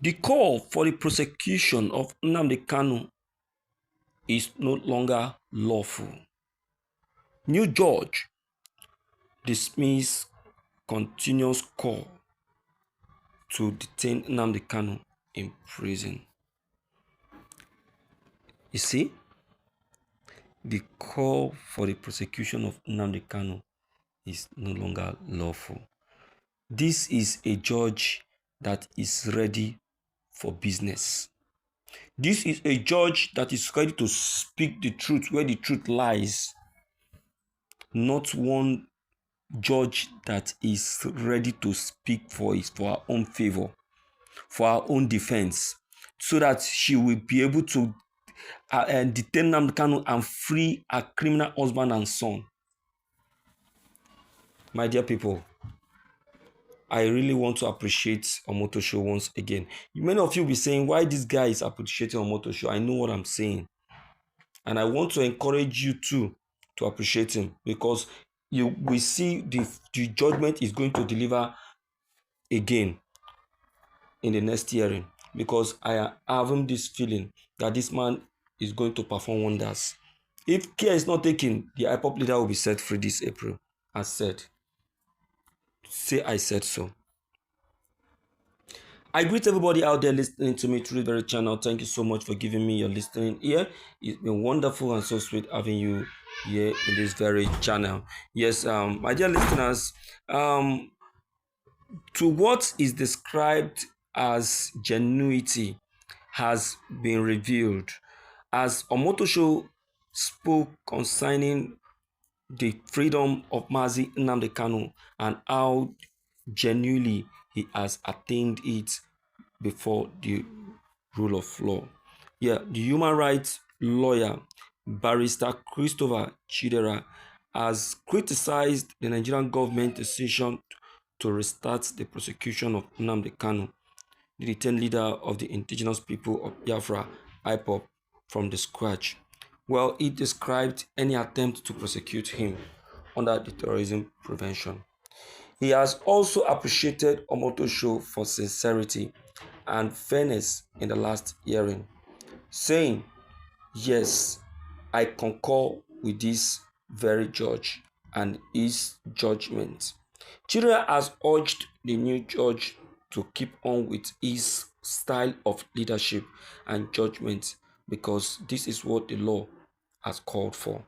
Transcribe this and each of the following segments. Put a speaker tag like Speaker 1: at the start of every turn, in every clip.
Speaker 1: The call for the prosecution of Nnamdi Kanu is no longer lawful. New judge dismiss continuous call to detain Nnamdi Kanu in prison. You see, the call for the prosecution of Nnamdi Kanu is no longer lawful. This is a judge that is ready for business. This is a judge that is ready to speak the truth where the truth lies. Not one judge that is ready to speak for our own favor, for our own defense, so that she will be able to detain Nnamdi Kanu and free her criminal husband and son. My dear people, I really want to appreciate Omotosho once again. Many of you will be saying, why this guy is appreciating Omotosho? I know what I'm saying. And I want to encourage you too to appreciate him, because you will see the judgment is going to deliver again in the next hearing, because I am having this feeling that this man is going to perform wonders. If care is not taken, the IPOP leader will be set free this April, as said. Say I said so. I greet everybody out there listening to me through the very channel. Thank you so much for giving me your listening ear. It's been wonderful and so sweet having you here in this very channel. Yes, my dear listeners, to what is described as genuity has been revealed. As Omotosho spoke concerning the freedom of Mazi Nnamdi Kanu and how genuinely he has attained it before the rule of law. Yeah, the human rights lawyer, Barrister Christopher Chidera, has criticized the Nigerian government decision to restart the prosecution of Nnamdi Kanu, the detained leader of the indigenous people of Biafra, IPOP, from the scratch. Well, he described any attempt to prosecute him under the terrorism prevention. He has also appreciated Omotosho for sincerity and fairness in the last hearing, saying, yes, I concur with this very judge and his judgment. Trīäl has urged the new judge to keep on with his style of leadership and judgment, because this is what the law has called for.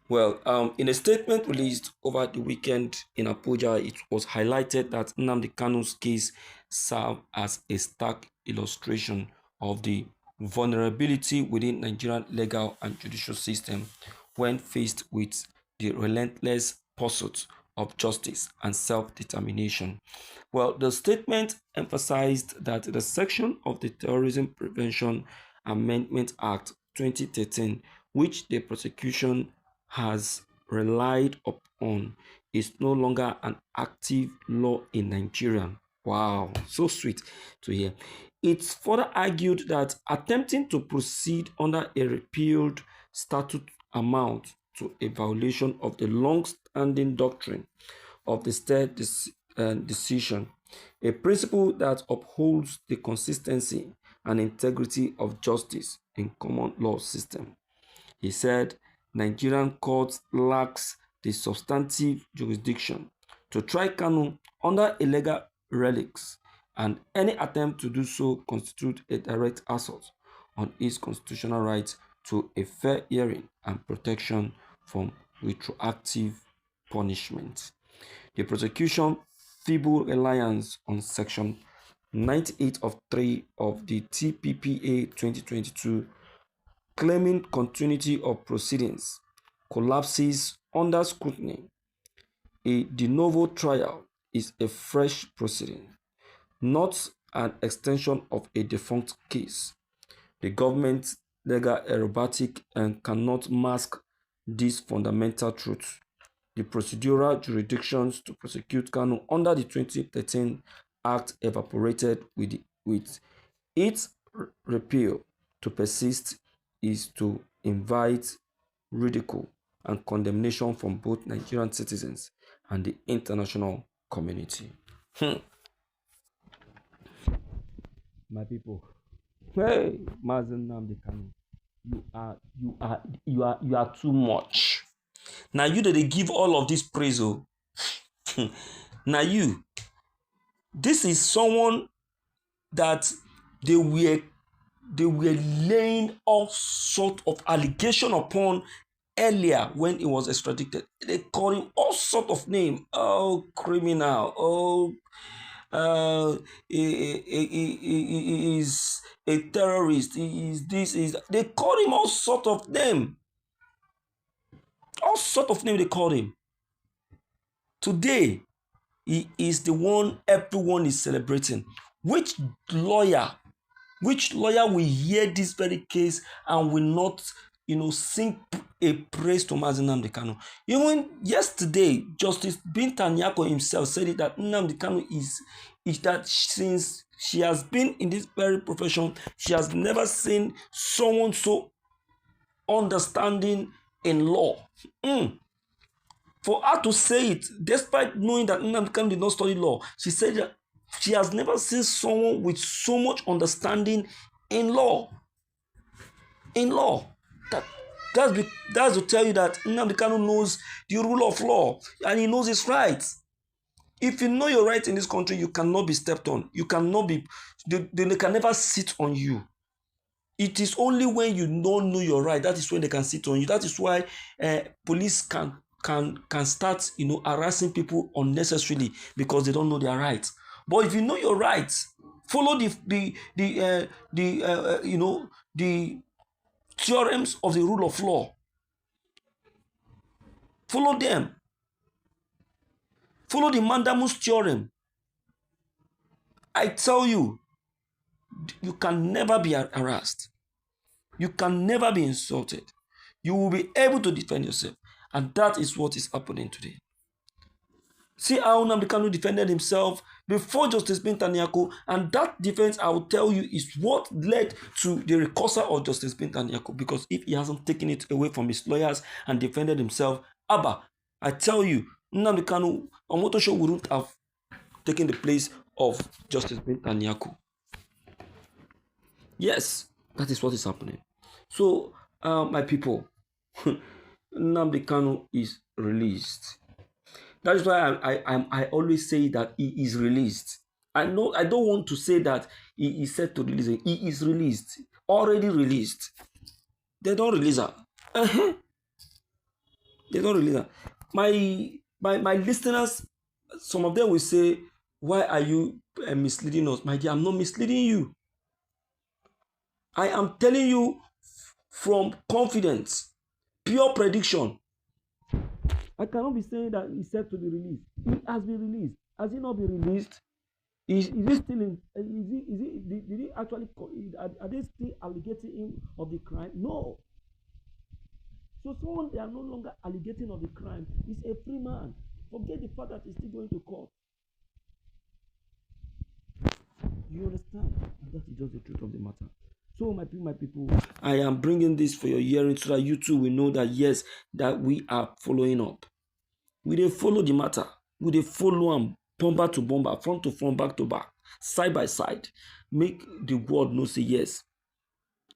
Speaker 1: Well, in a statement released over the weekend in Abuja, it was highlighted that Nnamdi Kanu's case served as a stark illustration of the vulnerability within Nigerian legal and judicial system when faced with the relentless pursuit of justice and self-determination. Well, the statement emphasized that the section of the Terrorism Prevention Amendment Act 2013, which the prosecution has relied upon, is no longer an active law in Nigeria. Wow, so sweet to hear. It's further argued that attempting to proceed under a repealed statute amount to a violation of the long-standing doctrine of the state decision, a principle that upholds the consistency and integrity of justice in common law system. He said Nigerian courts lacks the substantive jurisdiction to try Kanu under illegal relics, and any attempt to do so constitute a direct assault on his constitutional right to a fair hearing and protection from retroactive punishment. The prosecution feeble reliance on Section 98 of 3 of the TPPA 2022, claiming continuity of proceedings, collapses under scrutiny. A de novo trial is a fresh proceeding, not an extension of a defunct case. The government's legal aerobatic and cannot mask this fundamental truth. The procedural jurisdictions to prosecute Kanu under the 2013 Act evaporated with its repeal. To persist is to invite ridicule and condemnation from both Nigerian citizens and the international community. My people. Hey, Mazen Nnamdi Kanu, you are too much. Now you that they give all of this praise, oh. Now you, this is someone that they were they were laying all sort of allegation upon earlier when he was extradited. They called him all sort of name. Oh, criminal. Oh, he is a terrorist. He is this. Is they called him all sort of name. All sort of name they called him. Today, he is the one everyone is celebrating. Which lawyer will hear this very case and will not, sing a praise to Mazen Nnamdi Kanu? Even yesterday, Justice Binta Nyako himself said it that Nnamdi Kanu is that since she has been in this very profession, she has never seen someone so understanding in law. For her to say it, despite knowing that Nnamdi Kanu did not study law, she said that she has never seen someone with so much understanding in law. In law. That's to tell you that Nnamdi Kanu knows the rule of law and he knows his rights. If you know your rights in this country, you cannot be stepped on. You cannot be, they can never sit on you. It is only when you don't know your right, that is when they can sit on you. That is why police can start, harassing people unnecessarily because they don't know their rights. But if you know your rights, follow the theorems of the rule of law. Follow them. Follow the Mandamus theorem. I tell you, you can never be harassed. You can never be insulted. You will be able to defend yourself. And that is what is happening today. See how Nnamdi Kanu defended himself before Justice Binta Nyako, and that defense, I will tell you, is what led to the recursal of Justice Binta Nyako. Because if he hasn't taken it away from his lawyers and defended himself, I tell you, Nnamdi Kanu, Omotosho wouldn't have taken the place of Justice Binta Nyako. Yes, that is what is happening. So, my people, Nnamdi Kanu is released. That is why I always say that he is released. I don't want to say that he is set to release. He is released. Already released. They don't release her. They don't release her. My listeners, some of them will say, why are you misleading us? My dear, I'm not misleading you. I am telling you from confidence, pure prediction. I cannot be saying that he's set to be released. He has been released. Has he not been released? Is he still in? Did he actually? Are they still allegating him of the crime? No. So someone they are no longer allegating of the crime is a free man. Forget the fact that he's still going to court. You understand? And that is just the truth of the matter. So my people, I am bringing this for your hearing so that you too will know that yes, that we are following up. We dey follow the matter. We dey follow am bumper to bumper, front to front, back to back, side by side. Make the world know say yes,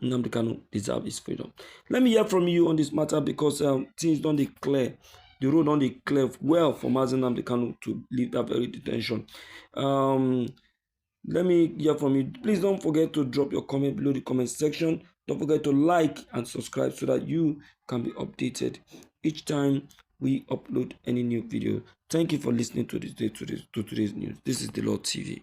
Speaker 1: Nnamdi Kanu deserve his freedom. Let me hear from you on this matter because things don't declare. The road don't declare well for Mazen Nnamdi Kanu to leave that very detention. Let me hear from you. Please don't forget to drop your comment below the comment section. Don't forget to like and subscribe so that you can be updated each time we upload any new video. Thank you for listening to today's news. This is the Lord TV.